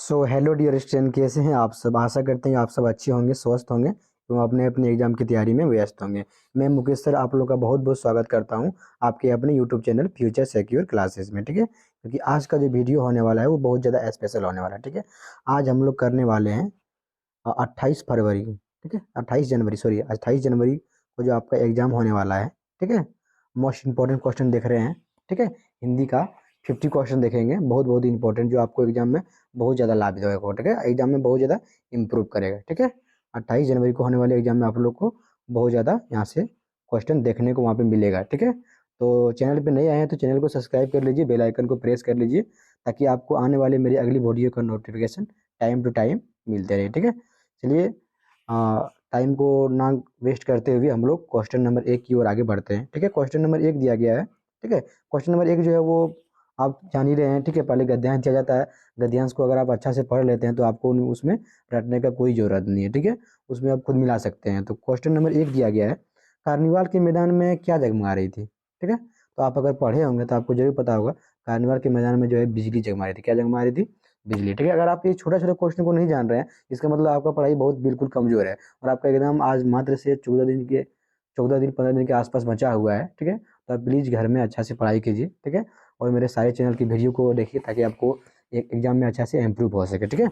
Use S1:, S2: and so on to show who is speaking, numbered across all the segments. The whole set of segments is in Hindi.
S1: सो हेलो डियर स्टूडेंट, कैसे हैं आप सब। आशा करते हैं आप सब अच्छे होंगे, स्वस्थ होंगे एवं अपने अपने एग्जाम की तैयारी में व्यस्त होंगे। मैं मुकेश सर आप लोग का बहुत बहुत स्वागत करता हूं आपके अपने YouTube channel future secure classes में। ठीक है, क्योंकि आज का जो वीडियो होने वाला है वो बहुत ज़्यादा स्पेशल होने वाला है। ठीक है, आज हम लोग करने वाले हैं 28 फरवरी, ठीक है 28 जनवरी, सॉरी 28 जनवरी को जो आपका एग्जाम होने वाला है। ठीक है, मोस्ट इंपॉर्टेंट क्वेश्चन देख रहे हैं। ठीक है, हिंदी का 50 क्वेश्चन देखेंगे, बहुत बहुत इंपॉर्टेंट, जो आपको एग्जाम में बहुत ज़्यादा लाभ देगा। ठीक है, एग्जाम में बहुत ज़्यादा इंप्रूव करेगा। ठीक है, 28 जनवरी को होने वाले एग्जाम में आप लोग को बहुत ज़्यादा यहाँ से क्वेश्चन देखने को वहाँ पे मिलेगा। ठीक है, तो चैनल पे नए आए हैं तो चैनल को सब्सक्राइब कर लीजिए, बेल आइकन को प्रेस कर लीजिए, ताकि आपको आने वाले मेरी अगली वीडियो का नोटिफिकेशन टाइम टू टाइम मिलते रहे। ठीक है, चलिए टाइम को ना वेस्ट करते हुए हम लोग क्वेश्चन नंबर 1 की ओर आगे बढ़ते हैं। ठीक है, क्वेश्चन नंबर 1 दिया गया है। ठीक है, क्वेश्चन नंबर 1 जो है वो आप जान ही रहे हैं। ठीक है, पहले गद्यांश दिया जाता है। गद्यांश को अगर आप अच्छा से पढ़ लेते हैं तो आपको उसमें रटने का कोई जरूरत नहीं है। ठीक है, उसमें आप खुद मिला सकते हैं। तो क्वेश्चन नंबर 1 दिया गया है, कार्निवाल के मैदान में क्या जगमगा रही थी। ठीक है, तो आप अगर पढ़े होंगे तो आपको जरूर पता होगा, कार्निवाल के मैदान में जो है बिजली जगमा रही थी। क्या जगमा रही थी? बिजली। ठीक है, अगर आप ये छोटा छोटा क्वेश्चन को नहीं जान रहे हैं, इसका मतलब आपका पढ़ाई बहुत बिल्कुल कमजोर है और आपका एग्जाम आज मात्र से 14 दिन 15 दिन के आसपास बचा हुआ है। ठीक है, तो आप प्लीज़ घर में अच्छा से पढ़ाई कीजिए। ठीक है, और मेरे सारे चैनल की वीडियो को देखिए ताकि आपको एक एग्जाम में अच्छा से इम्प्रूव हो सके। ठीक है,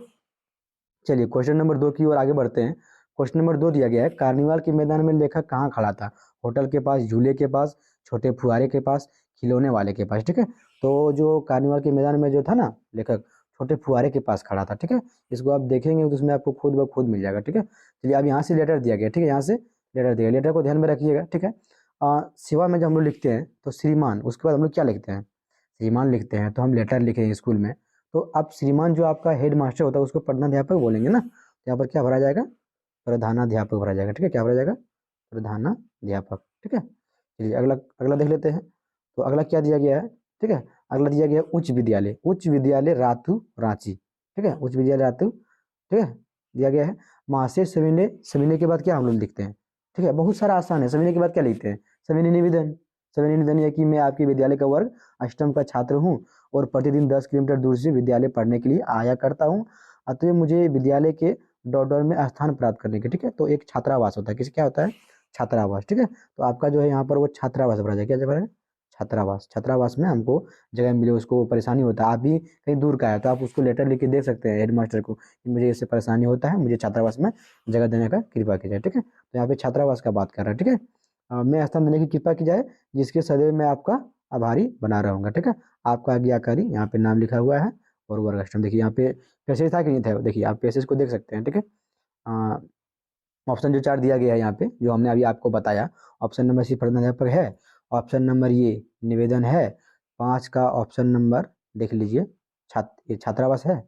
S1: चलिए क्वेश्चन नंबर 2 की ओर आगे बढ़ते हैं। क्वेश्चन नंबर 2 दिया गया है, कार्निवाल के मैदान में लेखक कहाँ खड़ा था? होटल के पास, झूले के पास, छोटे फुहारे के पास, खिलौने वाले के पास। ठीक है, तो जो कार्निवाल के मैदान में जो था ना लेखक, छोटे फुहारे के पास खड़ा था। ठीक है, इसको आप देखेंगे तो उसमें आपको खुद ब खुद मिल जाएगा। ठीक है, चलिए अब यहाँ से लेटर दिया गया। ठीक है, यहाँ से लेटर दिया, लेटर को ध्यान में रखिएगा। ठीक है, सेवा में जब हम लोग लिखते हैं तो श्रीमान, उसके बाद हम लोग क्या लिखते हैं? श्रीमान लिखते हैं। तो हम लेटर लिखे हैं स्कूल में, तो अब श्रीमान जो आपका हेड मास्टर होता है उसको प्रधानाध्यापक बोलेंगे ना, तो यहाँ पर क्या भरा जाएगा? प्रधानाध्यापक भरा जाएगा। ठीक है, क्या भरा जाएगा? प्रधानाध्यापक। ठीक है, चलिए अगला अगला देख लेते हैं। तो अगला क्या दिया गया है? ठीक है, अगला दिया गया है उच्च विद्यालय, उच्च विद्यालय रातू रांची। ठीक है, उच्च विद्यालय रातू। ठीक है, दिया गया है। महाशय सविनय, सविनय के बाद क्या हम लोग लिखते हैं? ठीक है, बहुत सारा आसान है। सविनय के बाद क्या लिखते हैं? सविनय निवेदन। सविनय निवेदन यह कि मैं आपके विद्यालय का वर्ग अष्टम का छात्र हूँ और प्रतिदिन 10 किलोमीटर दूर से विद्यालय पढ़ने के लिए आया करता हूँ, अतः मुझे विद्यालय के डॉटर में स्थान प्राप्त करने के। ठीक है, तो एक छात्रावास होता है, किसी क्या होता है? छात्रावास। ठीक है, तो आपका जो है यहाँ पर वो छात्रावास भरा जाए। क्या जगह है? छात्रावास। छात्रावास में हमको जगह मिले, उसको परेशानी होता है, आप भी कहीं दूर का है तो आप उसको लेटर लिख के दे सकते हैं हेडमास्टर को कि मुझे इससे परेशानी होता है, मुझे छात्रावास में जगह देने का कृपा की जाए। ठीक है, तो यहाँ पे छात्रावास का बात कर रहा है। ठीक है, मैं स्थान देने की कृपा की जाए, जिसके सदैव मैं आपका आभारी बना रहूंगा। ठीक है, आपका आज्ञाकारी, यहाँ पे नाम लिखा हुआ है और वर्ग अष्टम। देखिए यहाँ पे पैसेज था कि नहीं था, देखिए आप पैसेज को देख सकते हैं। ठीक है, ऑप्शन जो 4 दिया गया है यहाँ पे, जो हमने अभी आपको बताया, ऑप्शन नंबर सी प्रधानाध्यापक है, ऑप्शन नंबर ये निवेदन है, 5 का ऑप्शन नंबर देख लीजिए ये छात्रावास है।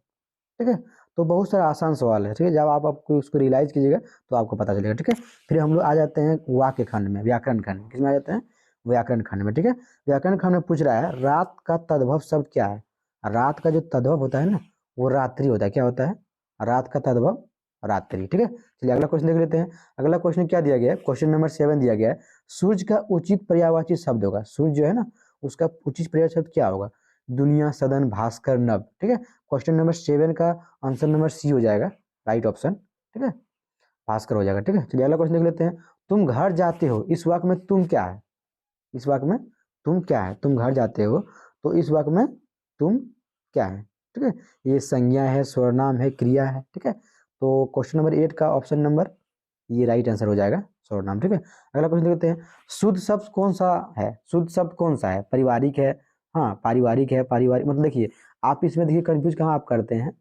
S1: ठीक है, तो बहुत सारा आसान सवाल है। ठीक है, जब आप आपको उसको रियलाइज कीजिएगा तो आपको पता चलेगा। ठीक है, फिर हम लोग आ जाते हैं वाक्य खंड में, व्याकरण खंड में। किसमें आ जाते हैं? व्याकरण खंड में। ठीक है, व्याकरण खंड में पूछ रहा है रात का तद्भव शब्द क्या है? रात का जो तद्भव होता है ना वो रात्रि होता है। क्या होता है? रात का तद्भव रात्रि। ठीक है, चलिए अगला क्वेश्चन देख लेते हैं। अगला क्वेश्चन क्या दिया गया है? क्वेश्चन नंबर 7 दिया गया है, सूर्य का उचित पर्यायवाची शब्द होगा। सूर्य जो है ना उसका उचित पर्यायवाची शब्द क्या होगा? दुनिया, सदन, भास्कर, नभ। ठीक है, क्वेश्चन नंबर 7 का आंसर नंबर सी हो जाएगा, राइट ऑप्शन। ठीक है, भास्कर हो जाएगा। ठीक है, चलिए अगला क्वेश्चन देख लेते हैं। तुम घर जाते हो, इस वाक्य में तुम क्या है? इस वाक्य में तुम क्या है? तुम घर जाते हो, तो इस वाक्य में तुम क्या है? ठीक है, ये संज्ञा है, सर्वनाम है, क्रिया है। ठीक है, तो क्वेश्चन नंबर 8 का ऑप्शन नंबर ये राइट आंसर हो जाएगा, सर्वनाम। ठीक है, अगला क्वेश्चन देखते हैं। शुद्ध शब्द कौन सा है? शुद्ध शब्द कौन सा है? पारिवारिक है, हाँ पारिवारिक है, पारिवारिक मतलब देखिए आप इसमें देखिए कंफ्यूज कहाँ आप करते हैं,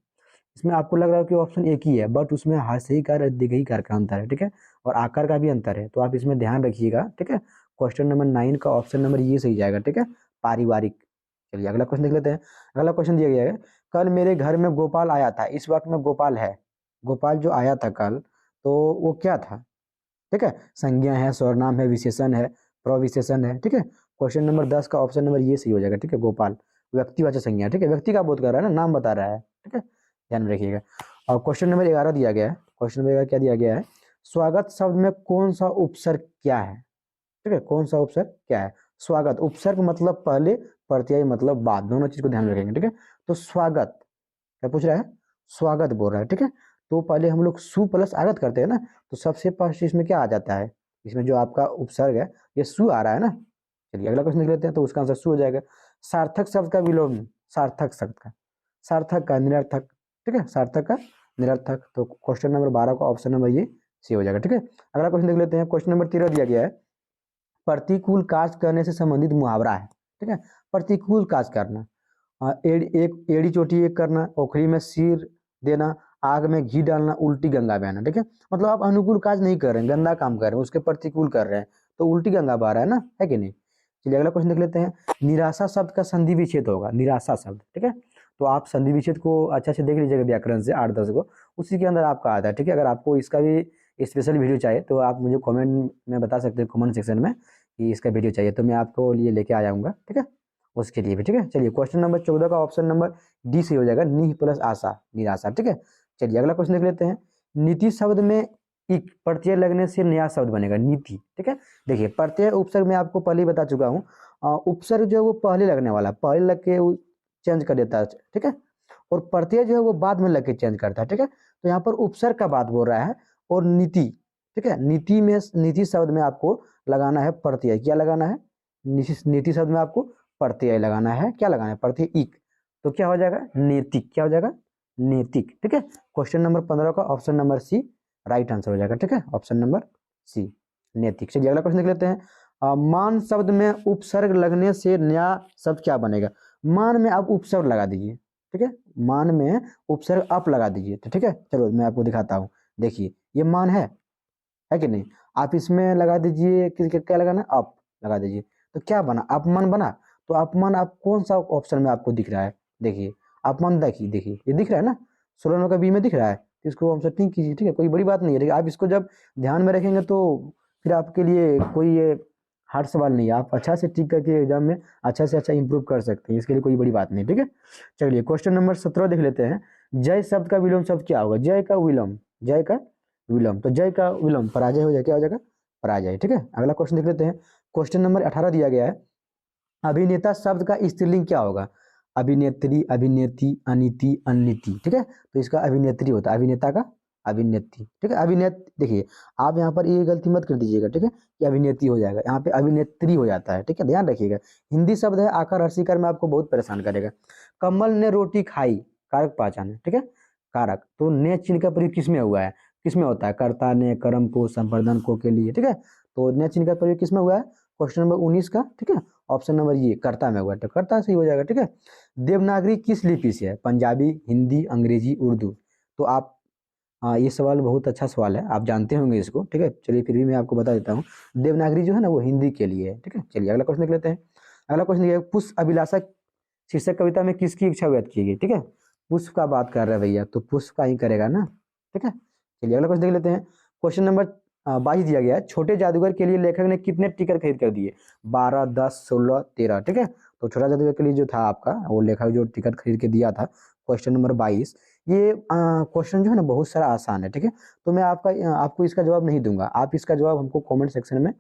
S1: इसमें आपको लग रहा है कि ऑप्शन एक ही है, बट उसमें हर्षई कार और दीर्घई कार का अंतर है। ठीक है, और आकार का भी अंतर है, तो आप इसमें ध्यान रखिएगा। ठीक है, क्वेश्चन नंबर 9 का ऑप्शन नंबर ये सही जाएगा। ठीक है, पारिवारिक। चलिए अगला क्वेश्चन देख लेते हैं। अगला क्वेश्चन दिया गया है, कल मेरे घर में गोपाल आया था, इस वक्त में गोपाल है। गोपाल जो आया था कल, तो वो क्या था? ठीक है, संज्ञा है, सर्वनाम है, विशेषण है, प्रविशेषण है। ठीक है, क्वेश्चन नंबर 10 का ऑप्शन नंबर ये सही हो जाएगा। ठीक है, गोपाल व्यक्तिवाचक संज्ञा। ठीक है, व्यक्ति का बोध कर रहा है ना, नाम बता रहा है। ठीक है, ध्यान में रखिएगा। और क्वेश्चन नंबर 11 दिया गया है। क्वेश्चन नंबर 11 क्या दिया गया है? स्वागत शब्द में कौन सा उपसर्ग क्या है? ठीक है, कौन सा उपसर्ग क्या है? स्वागत, उपसर्ग मतलब पहले, प्रत्यय मतलब बाद, दोनों चीज को ध्यान में रखेंगे। ठीक है, तो स्वागत क्या पूछ रहा है? स्वागत बोल रहा है, ठीक है। तो पहले हम लोग सु प्लस आगत करते हैं ना, तो सबसे फर्स्ट इसमें क्या आ जाता है, इसमें जो आपका उपसर्ग है ये सु आ रहा है ना। चलिए अगला क्वेश्चन देख लेते हैं, तो उसका आंसर सु हो जाएगा। सार्थक शब्द का विलोम, सार्थक शब्द का, सार्थक का निरर्थक, ठीक है, सार्थक का निरर्थक। तो क्वेश्चन नंबर 12 का ऑप्शन नंबर ये सी हो जाएगा, ठीक है। अगला क्वेश्चन देख लेते हैं, क्वेश्चन नंबर 13 दिया गया है, प्रतिकूल कार्य करने से संबंधित मुहावरा है, ठीक है। प्रतिकूल कार्य करना, एक एड़ी चोटी एक करना, ओखरी में सिर देना, आग में घी डालना, उल्टी गंगा बहना, ठीक है। मतलब आप अनुकूल कार्य नहीं कर रहे हैं, गंदा काम कर रहे हैं, उसके प्रतिकूल कर रहे हैं, तो उल्टी गंगा बह रहा है ना, है कि नहीं। चलिए अगला क्वेश्चन देख लेते हैं, निराशा शब्द का संधि विच्छेद होगा, निराशा शब्द, ठीक है। तो आप संधि विच्छेद को अच्छा से देख लीजिएगा व्याकरण से 8-10 को, उसी के अंदर आपका आता है, ठीक है। अगर आपको इसका भी स्पेशल वीडियो चाहिए तो आप मुझे कमेंट में बता सकते हैं, कमेंट सेक्शन में कि इसका वीडियो चाहिए, तो मैं आपको लिए लेके आ जाऊंगा, ठीक है, उसके लिए भी, ठीक है। चलिए क्वेश्चन नंबर 14 का ऑप्शन नंबर डी से हो जाएगा, निह प्लस आशा, निराशा, ठीक है। चलिए अगला क्वेश्चन देख लेते हैं, नीति शब्द में इक प्रत्यय लगने से नया शब्द बनेगा, नीति, ठीक है। देखिए प्रत्यय उपसर्ग में आपको पहले ही बता चुका हूँ, उपसर्ग जो है वो पहले लगने वाला, पहले लग के चेंज कर देता है, ठीक है, और प्रत्यय जो है वो बाद में लग के चेंज करता है, ठीक है। तो यहाँ पर उपसर्ग का बात बोल रहा है, और नीति, ठीक है, नीति में, नीति शब्द में आपको लगाना है प्रत्यय, क्या लगाना है, नीति शब्द में आपको प्रत्यय लगाना है, क्या लगाना है, प्रत्यय इक, तो क्या हो जाएगा, नैतिक, क्या हो जाएगा, नैतिक, ठीक है। क्वेश्चन नंबर 15 का option number C right answer हो जाएगा, ठीक है, ऑप्शन नंबर सी नैतिक। चलिए अगला क्वेश्चन देख लेते हैं, मान शब्द में उपसर्ग लगने से नया शब्द क्या बनेगा, मान में आप उपसर्ग लगा दीजिए, ठीक है, मान में उपसर्ग अप लगा दीजिए, तो ठीक है। चलो मैं आपको दिखाता हूँ, देखिए ये मान है कि नहीं, आप इसमें लगा दीजिए क्या लगाना, अप लगा दीजिए, तो क्या बना, अपमान बना। तो अपमान आप कौन सा ऑप्शन में आपको दिख रहा है, देखिए अपमान, देखिए देखिए ये दिख रहा है ना, 16 नंबर का बी में दिख रहा है, तो इसको हम सेटिंग कीजिए, ठीक है, कोई बड़ी बात नहीं है, देखिए आप इसको जब ध्यान में रखेंगे तो फिर आपके लिए कोई ये हार्ड सवाल नहीं है, आप अच्छा से टिक करके एग्जाम में अच्छा से अच्छा इंप्रूव कर सकते हैं, इसके लिए कोई बड़ी बात नहीं, ठीक है। चलिए क्वेश्चन नंबर 17 देख लेते हैं, जय शब्द का विलोम शब्द क्या होगा, जय का विलोम, जय का विलोम, तो जय का विलोम पराजय हो जाएगा, क्या हो जाएगा, पराजय, ठीक है। अगला क्वेश्चन देख लेते हैं, क्वेश्चन नंबर 18 दिया गया है, अभिनेता शब्द का स्त्रीलिंग क्या होगा, अभिनेत्री, अभिनेती, अनीति, अननीति, ठीक है। तो इसका अभिनेत्री होता है, अभिनेता का अभिनेत्री, ठीक है, अभिनेत, देखिए आप यहाँ पर ये गलती मत कर दीजिएगा, ठीक है, कि अभिनेत्री हो जाएगा, यहाँ पे अभिनेत्री हो जाता है, ठीक है, ध्यान रखिएगा। हिंदी शब्द है, आकार हर्षिकार में आपको बहुत परेशान करेगा। कमल ने रोटी खाई, कारक पहचान, ठीक है, कारक, तो ने चिन्ह का प्रयोग किसमें हुआ है, किसमें होता है, कर्ता ने, कर्म को, संवर्धन को के लिए, ठीक है। तो ने चिन्ह का प्रयोग किसमें हुआ है, क्वेश्चन नंबर 19 का, ठीक है, ऑप्शन नंबर ये कर्ता में हुआ, तो कर्ता सही हो जाएगा, ठीक है। देवनागरी किस लिपि से है, पंजाबी, हिंदी, अंग्रेजी, उर्दू। तो आप, हाँ ये सवाल बहुत अच्छा सवाल है, आप जानते होंगे इसको, ठीक है। चलिए फिर भी मैं आपको बता देता हूँ, देवनागरी जो है ना वो हिंदी के लिए है, ठीक है। चलिए अगला क्वेश्चन देख लेते हैं, अगला क्वेश्चन ये है, पुष्प अभिलाषा शीर्षक कविता में किसकी इच्छा व्यक्त की गई, ठीक है, पुष्प का बात कर रहे हैं भैया, तो पुष्प का ही करेगा ना, ठीक है। चलिए अगला क्वेश्चन देख लेते हैं, क्वेश्चन नंबर 22 दिया गया है, छोटे जादूगर के लिए लेखक ने कितने टिकट खरीद कर दिए, 12, 10, 16, 13, ठीक है। तो छोटा जादूगर के लिए जो था आपका वो लेखक जो टिकट खरीद के दिया था, क्वेश्चन नंबर 22, ये क्वेश्चन जो है ना बहुत सारा आसान है, ठीक है। तो मैं आपको इसका जवाब नहीं दूंगा, आप इसका जवाब हमको कमेंट सेक्शन में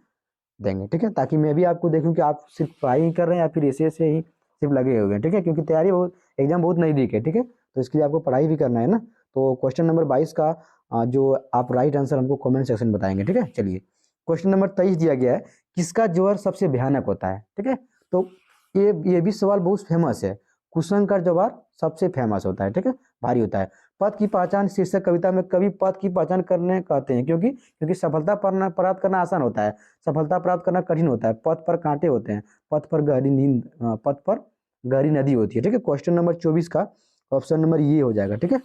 S1: देंगे, ठीक है, ताकि मैं भी आपको देखूं कि आप सिर्फ पढ़ाई ही कर रहे हैं या फिर ऐसे ही सिर्फ लगे हुए हैं, ठीक है, क्योंकि तैयारी बहुत, एग्जाम बहुत नजदीक है, ठीक है, तो इसके लिए आपको पढ़ाई भी करना है ना। तो क्वेश्चन नंबर 22 का जो आप राइट आंसर हमको कमेंट सेक्शन में बताएंगे, ठीक है। चलिए क्वेश्चन नंबर 23 दिया गया है, किसका ज्वर सबसे भयानक होता है, ठीक है। तो ये भी सवाल बहुत फेमस है, कुशन का ज्वर सबसे फेमस होता है, ठीक है, भारी होता है। पद की पहचान शीर्षक कविता में कवि पद की पहचान करने कहते हैं, क्योंकि सफलता प्राप्त करना आसान होता है, सफलता प्राप्त करना कठिन होता है, पथ पर कांटे होते हैं, पथ पर गहरी नींद, पथ पर गहरी नदी होती है, ठीक है। क्वेश्चन नंबर 24 का ऑप्शन नंबर ये हो जाएगा, ठीक है,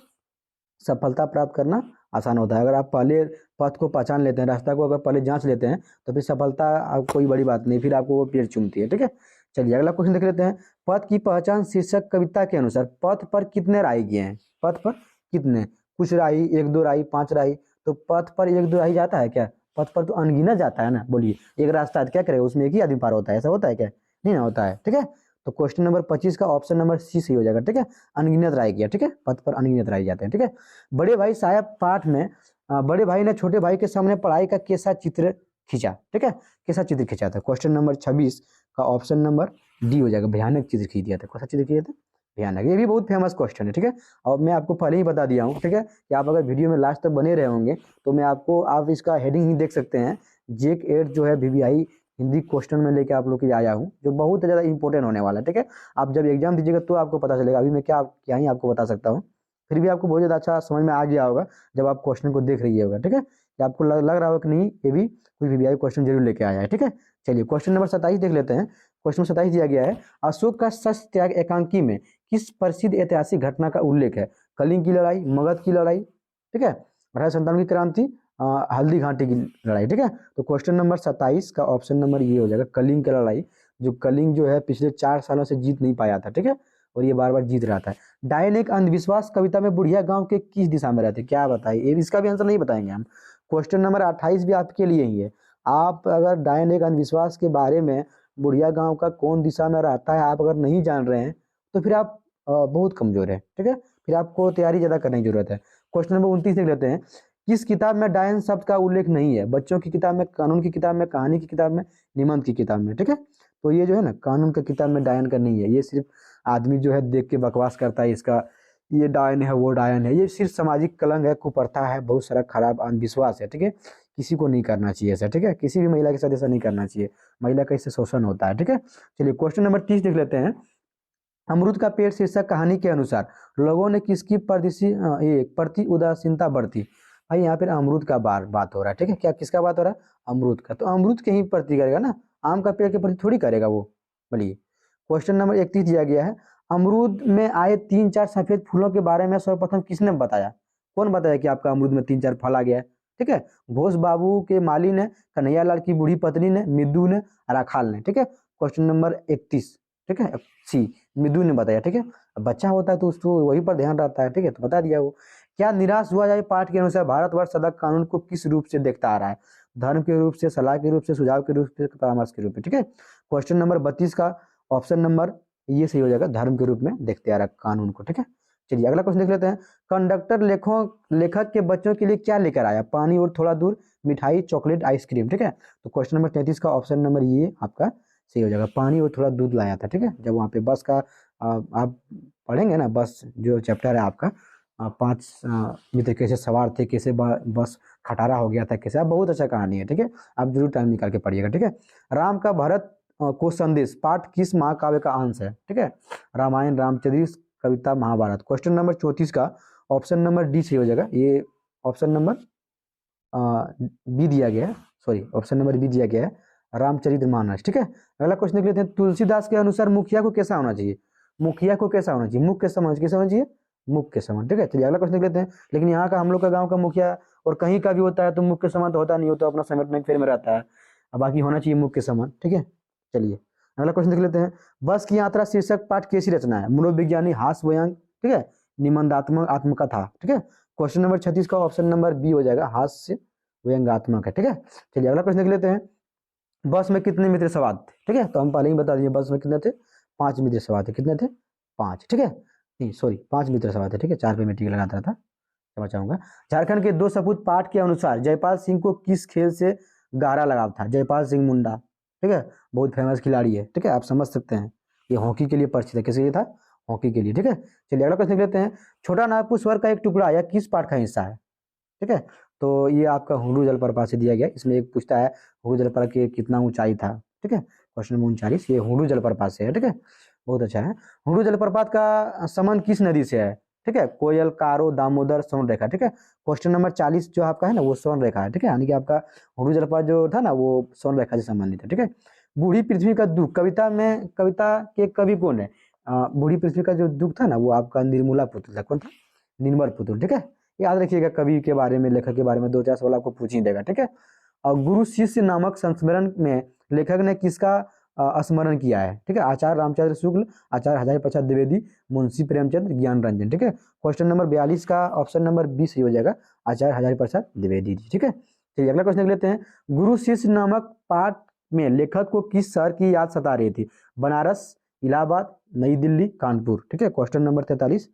S1: सफलता प्राप्त करना आसान होता है, अगर आप पहले पथ को पहचान लेते हैं, रास्ता को अगर पहले जांच लेते हैं तो फिर सफलता कोई बड़ी बात नहीं, फिर आपको वो पेड़ चूमती है, ठीक है। चलिए अगला क्वेश्चन देख लेते हैं, पथ की पहचान शीर्षक कविता के अनुसार पथ पर कितने राही किए हैं, पथ पर कितने, कुछ राही, 1-2 राही, 5 राही, तो पथ पर 1-2 राही जाता है क्या, पथ पर तो अनगिनत जाता है ना, बोलिए एक रास्ता है क्या करेगा, उसमें एक ही आदमी पार होता है, ऐसा होता है क्या, नहीं ना होता है, ठीक है। तो क्वेश्चन नंबर 25 का ऑप्शन नंबर सी सही हो जाएगा, ठीक है, अनगिनत राही किया, ठीक है, पथ पर अनगिनत राही जाते हैं, ठीक है। बड़े भाई साहब पाठ में बड़े भाई ने छोटे भाई के सामने पढ़ाई का कैसा चित्र खींचा, ठीक है, कैसा चित्र खींचा था, क्वेश्चन नंबर 26 का ऑप्शन नंबर डी हो जाएगा, भयानक चित्र खींच दिया था, कैसा चित्र खींचा था, भयानक। ये भी बहुत फेमस क्वेश्चन है, ठीक है। और मैं आपको पहले ही बता दिया हूँ, ठीक है, कि आप अगर वीडियो में लास्ट तक बने रहे होंगे तो मैं आपको, आप इसका हेडिंग ही देख सकते हैं, जेक 8 जो है VVI हिंदी क्वेश्चन में लेके आप लोग के लिए आया हूँ, जो बहुत ज़्यादा इंपॉर्टेंट होने वाला है, ठीक है। आप जब एग्जाम दीजिएगा तो आपको पता चलेगा, अभी मैं क्या क्या ही आपको बता सकता हूँ। फिर भी आपको बहुत ज़्यादा अच्छा समझ में आ गया होगा जब आप क्वेश्चन को देख रही होगा, ठीक है, कि आपको लग रहा होगा कि नहीं ये भी कोई VVI क्वेश्चन जरूर लेके आया है, ठीक है। चलिए क्वेश्चन नंबर 27 देख लेते हैं। क्वेश्चन 27 दिया गया है, अशोक का शस्त्र त्याग एकांकी में किस प्रसिद्ध ऐतिहासिक घटना का उल्लेख है? कलिंग की लड़ाई, मगध की लड़ाई, ठीक है, 1857 की क्रांति, हल्दी घाटी की लड़ाई, ठीक है। तो क्वेश्चन नंबर 27 का ऑप्शन नंबर ये हो जाएगा, कलिंग की लड़ाई। जो कलिंग जो है पिछले 4 सालों से जीत नहीं पाया था, ठीक है, और ये बार बार जीत रहा था। डायन एक अंधविश्वास कविता में बुढ़िया गांव के किस दिशा में रहते, क्या बताइए, इसका भी आंसर नहीं बताएंगे हम। क्वेश्चन नंबर 28 भी आपके लिए ही है। आप अगर डायन एक अंधविश्वास के बारे में, बुढ़िया गांव का कौन दिशा में रहता है, आप अगर नहीं जान रहे हैं तो फिर आप बहुत कमजोर है, ठीक है, फिर आपको तैयारी ज्यादा करने की जरूरत है। क्वेश्चन नंबर 29 देख लेते हैं, किस किताब में डायन शब्द का उल्लेख नहीं है? बच्चों की किताब में, कानून की किताब में, कहानी की किताब में, निबंध की किताब में, ठीक है। तो ये जो है ना, कानून की किताब में डायन का नहीं है, ये सिर्फ आदमी जो है देख के बकवास करता है, इसका ये डायन है वो डायन है, ये सिर्फ सामाजिक कलंक है, कुप्रथा है, बहुत सारा खराब अंधविश्वास है, ठीक है। किसी को नहीं करना चाहिए ऐसा, ठीक है, किसी भी महिला के साथ ऐसा नहीं करना चाहिए, महिला का इससे शोषण होता है, ठीक है। चलिए क्वेश्चन नंबर 30 देख लेते हैं। अमरूद का पेड़ शीर्षक कहानी के अनुसार लोगों ने किसकी प्रति उदासीनता बरती? भाई यहाँ पर अमरूद का बात हो रहा है, ठीक है, क्या किसका बात हो रहा है? अमरूद का, तो अमरूद के ही प्रति करेगा ना, आम का पेड़ के प्रति थोड़ी करेगा वो। बोलिए क्वेश्चन नंबर 31 दिया गया है, अमरूद में आए 3-4 सफेद फूलों के बारे में सर्वप्रथम किसने बताया? कौन बताया कि आपका अमरूद में 3-4 फल आ गया है, ठीक है? घोष बाबू के माली ने, कन्हैया लाल की बूढ़ी पत्नी ने, मिद्दू ने, राखाल ने, ठीक है। क्वेश्चन नंबर 31, ठीक है, सी मिद्दू ने बताया, ठीक है। अब बच्चा होता है तो उसको वही पर ध्यान रहता है, ठीक है, तो बता दिया वो। क्या निराश हुआ जाए पाठ के अनुसार भारतवर्ष सदा कानून को किस रूप से देखता आ रहा है? धर्म के रूप से, सलाह के रूप से, सुझाव के रूप से, परामर्श के रूप में, ठीक है। क्वेश्चन नंबर 32 का ऑप्शन नंबर ये सही हो जाएगा, धर्म के रूप में देखते आ रहा है कानून को, ठीक है। चलिए अगला क्वेश्चन देख लेते हैं। कंडक्टर लेखक के बच्चों के लिए क्या लेकर आया? पानी और थोड़ा दूर, मिठाई, चॉकलेट, आइसक्रीम, ठीक है। तो क्वेश्चन नंबर 33 का ऑप्शन नंबर ये आपका सही हो जाएगा, पानी और थोड़ा दूध लाया था, ठीक है। जब वहाँ पे बस का आप पढ़ेंगे ना, बस जो चैप्टर है आपका, 5 मित्र कैसे सवार थे, कैसे बस खटारा हो गया था, कैसे, आप बहुत अच्छा कहानी है, ठीक है, आप जरूर टाइम निकाल के पढ़िएगा, ठीक है। राम का भरत को संदेश पाठ किस महाकाव्य का अंश है? ठीक है, रामायण, रामचरित, कविता, महाभारत। क्वेश्चन नंबर 34 का ऑप्शन नंबर डी सही हो जाएगा, ये ऑप्शन नंबर बी दिया गया है, सॉरी ऑप्शन नंबर बी दिया गया है, रामचरितमानस, ठीक है। अगला क्वेश्चन देख लेते हैं, तुलसीदास के अनुसार मुखिया को कैसा होना चाहिए? मुखिया को कैसा होना चाहिए? मुख के समान, कैसा होना चाहिए? मुख के समान, ठीक है। चलिए अगला क्वेश्चन देख लेते हैं। लेकिन यहाँ का, हम लोग का गाँव का मुखिया और कहीं का भी होता है तो मुख के समान तो होता नहीं, हो तो अपना समेटने के फेर में रहता है, अब बाकी होना चाहिए मुख के समान, ठीक है। चलिए अगला क्वेश्चन देख लेते हैं। बस की यात्रा शीर्षक पाठ कैसी रचना है? मनोविज्ञानी, हास्य व्यंग, ठीक है, निबंधात्मक, आत्मकथा, ठीक है। क्वेश्चन नंबर 36 का ऑप्शन नंबर बी हो जाएगा, हास्य व्यंग्यात्मक है, ठीक है। चलिए अगला क्वेश्चन देख लेते हैं। बस में कितने मित्र सवार थे? ठीक है, तो हम पहले ही बता दिए, बस में कितने थे? 5 मित्र सवार थे। कितने थे? 5, ठीक है, नहीं सॉरी 5 मित्र सवार थे, ठीक है, 4 पे मैं टिक लगाता था, क्षमा चाहूंगा। झारखंड के 2 सपूत पाठ के अनुसार जयपाल सिंह को किस खेल से गहरा लगाव था? जयपाल सिंह मुंडा, ठीक है, बहुत फेमस खिलाड़ी है, ठीक है, आप समझ सकते हैं, ये हॉकी के लिए परिचित है। किसके लिए था? हॉकी के लिए, ठीक है। चलिए अगला क्वेश्चन लेते हैं। छोटा नागपुर स्वर का एक टुकड़ा यह किस पाठ का हिस्सा है? ठीक है, तो ये आपका हुडू जलप्रपात से दिया गया। इसमें एक पूछता है हुडू जलप्रपात की कितना ऊंचाई था, ठीक है, क्वेश्चन नंबर 39, ये हुडू जलप्रपात से है, ठीक है, बहुत अच्छा है। हुडू जलप्रपात का संबंध किस नदी से है? ठीक है, कोयल, कारो, दामोदर, स्वर्ण रेखा, ठीक है। क्वेश्चन नंबर 40 जो आपका है ना, वो स्वर्ण रेखा है, ठीक है, यानी कि आपका हुडू जलप्रपात जो था ना, वो स्वर्ण रेखा से संबंधित है, ठीक है। बूढ़ी पृथ्वी का दुख कविता में, कविता के कवि कौन है? बूढ़ी पृथ्वी का जो दुख था ना, वो आपका निर्मला पुत्र था। कौन था? निर्मल पुत्र, ठीक है। याद रखिएगा, कवि के बारे में, लेखक के बारे में 2-4 सवाल आपको पूछ ही देगा, ठीक है। और गुरु शिष्य नामक संस्मरण में लेखक ने किसका स्मरण किया है? ठीक है, आचार्य रामचंद्र शुक्ल, आचार्य हजारी प्रसाद द्विवेदी, मुंशी प्रेमचंद, ज्ञान रंजन, ठीक है। क्वेश्चन नंबर 42 का ऑप्शन नंबर 20 ही हो जाएगा, आचार्य हजारी प्रसाद द्विवेदी, ठीक है। चलिए अगला क्वेश्चन देख लेते हैं। गुरु शिष्य नामक पाठ में लेखक को किस शहर की याद सता रही थी? बनारस, इलाहाबाद, नई दिल्ली, कानपुर, ठीक है। क्वेश्चन नंबर 43,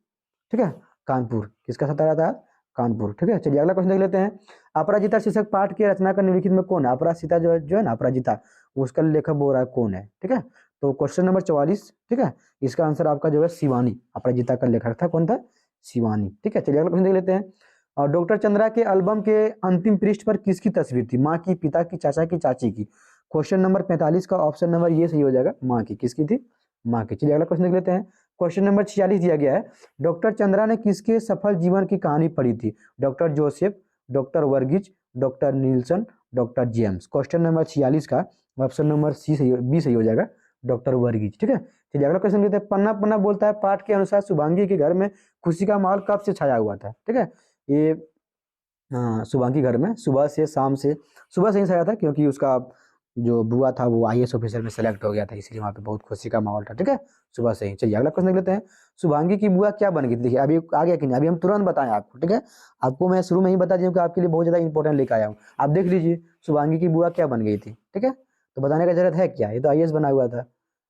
S1: ठीक है, कानपुर, किसका सता रहा था? कानपुर, ठीक है। चलिए अगला क्वेश्चन देख लेते हैं। अपराजिता शीर्षक पाठ की रचना का निम्नलिखित में कौन है? अपराजिता जो है ना, अपराजिता, उसका लेखक बोल रहा है कौन है? ठीक है, तो क्वेश्चन नंबर 44, ठीक है, इसका आंसर आपका जो है शिवानी, अपराजिता का लेखक था, कौन था? शिवानी। ठीक है, चलिए अगला क्वेश्चन देख लेते हैं। और डॉक्टर चंद्रा के एल्बम के अंतिम पृष्ठ पर किसकी तस्वीर थी? माँ की, पिता की, चाचा की, चाची की। क्वेश्चन नंबर 45 का ऑप्शन नंबर ये सही हो जाएगा, माँ की। किसकी थी? माँ की। चलिए अगला क्वेश्चन देख लेते हैं। क्वेश्चन नंबर 46 दिया गया है, डॉक्टर चंद्रा ने किसके सफल जीवन की कहानी पढ़ी थी? Doctor Joseph, doctor Varghese, doctor Nielsen, doctor James. Question number 46 का ऑप्शन नंबर बी सही हो जाएगा, डॉक्टर वर्गीज। ठीक है, चलिए अगला क्वेश्चन लेते हैं। पन्ना पन्ना बोलता है पाठ के अनुसार शुभांगी के घर में खुशी का माहौल कब से छाया हुआ था? ठीक है, ये शुभांगी घर में सुबह से शाम से, सुबह से ही छाया था, क्योंकि उसका जो बुआ था वो आईएएस ऑफिसर में सेलेक्ट हो गया था, इसलिए वहाँ पे बहुत खुशी का माहौल था। ठीक है, सुबह से ही। चलिए अगला क्वेश्चन देख लेते हैं। शुभांगी की बुआ क्या बन गई थी? देखिए अभी आ गया कि नहीं, अभी हम तुरंत बताएं आपको। ठीक है, आपको मैं शुरू में ही बता दिया कि आपके लिए बहुत ज़्यादा इंपॉर्टेंट लेकर आया हूँ। आप देख लीजिए शुभांगी की बुआ क्या बन गई थी। ठीक है, तो बताने का जरूरत है क्या, ये तो आईएएस बना हुआ था,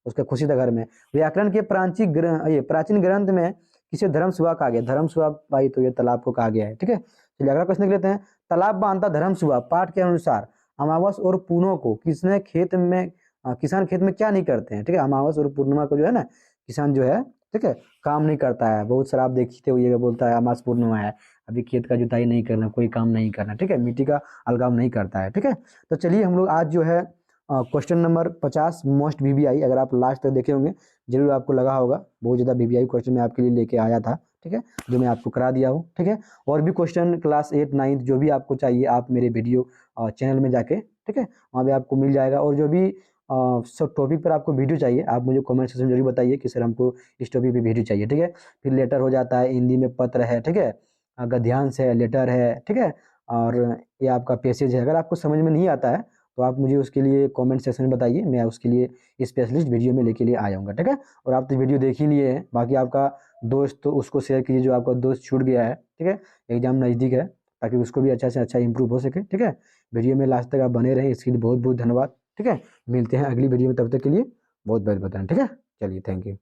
S1: उसका खुशी था घर में। व्याकरण के प्राचीन ग्रंथ में किसे धर्मसुआ कहा गया? धर्मसुआ भाई तो ये तालाब को कहा गया है। ठीक है, चलिए अगला क्वेश्चन देख लेते हैं। तालाब बांधता धर्मसुआ पाठ के अनुसार अमावस और पूर्णिमा को किसने खेत में किसान खेत में क्या नहीं करते हैं? ठीक है, अमावस और पूर्णिमा को जो है ना, किसान जो है, ठीक है, काम नहीं करता है। बहुत सारा आप देखते हुए बोलता है अमावस पूर्णिमा है, अभी खेत का जुताई नहीं करना, कोई काम नहीं करना। ठीक है, मिट्टी का अलगाव नहीं करता है। ठीक है, तो चलिए हम लोग आज जो है क्वेश्चन नंबर 50 मोस्ट वीवीआई, अगर आप लास्ट तक देखे होंगे जरूर आपको लगा होगा बहुत ज़्यादा वीवीआई क्वेश्चन मैं आपके लिए लेके आया था। ठीक है, जो मैं आपको करा दिया हूँ। ठीक है, और भी क्वेश्चन क्लास 8, 9 जो भी आपको चाहिए आप मेरे वीडियो चैनल में जाके, ठीक है, वहाँ पे आपको मिल जाएगा। और जो भी सब टॉपिक पर आपको वीडियो चाहिए आप मुझे कमेंट सेक्शन में जरूर बताइए कि सर हमको इस टॉपिक पे वीडियो चाहिए। ठीक है, फिर लेटर हो जाता है, हिंदी में पत्र है, ठीक है, गद्यांश है, लेटर है, ठीक है, और ये आपका पैसेज है। अगर आपको समझ में नहीं आता है तो आप मुझे उसके लिए कमेंट सेक्शन में बताइए, मैं उसके लिए स्पेशलिस्ट वीडियो में लेके लिए आ जाऊँगा। ठीक है, और आप तो वीडियो देख ही लिए हैं, बाकी आपका दोस्त तो उसको शेयर कीजिए जो आपका दोस्त छूट गया है। ठीक है, एग्जाम नज़दीक है, ताकि उसको भी अच्छा से अच्छा इंप्रूव हो सके। ठीक है, वीडियो में लास्ट तक आप बने रहें, इसके लिए बहुत बहुत धन्यवाद। ठीक है, मिलते हैं अगली वीडियो में, तब तक के लिए बहुत बहुत बताएं। ठीक है, चलिए थैंक यू।